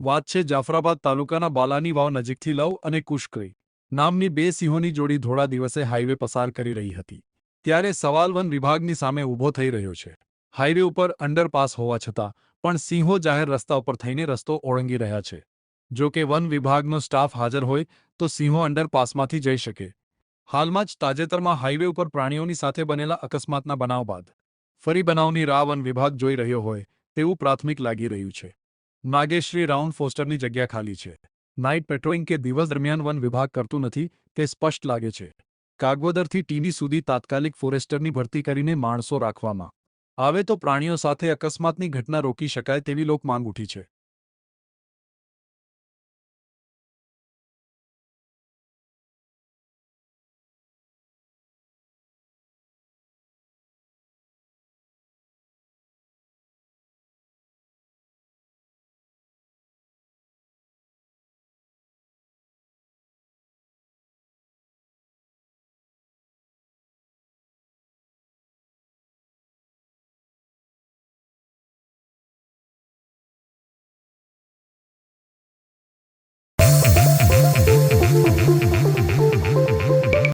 વાત છે જાફરાબાદ તાલુકાના બાલાની વાવ નજીકથી લવ અને કુશકરી નામની બે સિંહોની જોડી ધોળા દિવસે હાઈવે પસાર કરી રહી હતી ત્યારે સવાલ વન વિભાગની સામે ઊભો થઈ રહ્યો છે। હાઈવે ઉપર અંડરપાસ હોવા છતાં પણ સિંહો જાહેર રસ્તા ઉપર થઈને રસ્તો ઓળંગી રહ્યા છે। જો કે વન વિભાગનો સ્ટાફ હાજર હોય તો સિંહો અંડરપાસમાંથી જઈ શકે। હાલમાં જ તાજેતરમાં હાઈવે ઉપર પ્રાણીઓની સાથે બનેલા અકસ્માતના બનાવ બાદ ફરી બનાવની રાહ વન વિભાગ જોઈ રહ્યો હોય તેવું પ્રાથમિક લાગી રહ્યું છે। નાગેશ્રી રાઉન્ડ ફોસ્ટરની જગ્યા ખાલી છે। નાઇટ પેટ્રોલિંગ કે દિવસ દરમિયાન વન વિભાગ કરતું નથી તે સ્પષ્ટ લાગે છે। કાગવદરથી ટીવી સુધી તાત્કાલિક ફોરેસ્ટરની ભરતી કરીને માણસો રાખવામાં આવે તો પ્રાણીઓ સાથે અકસ્માતની ઘટના રોકી શકાય તેવી લોક માંગ ઉઠી છે।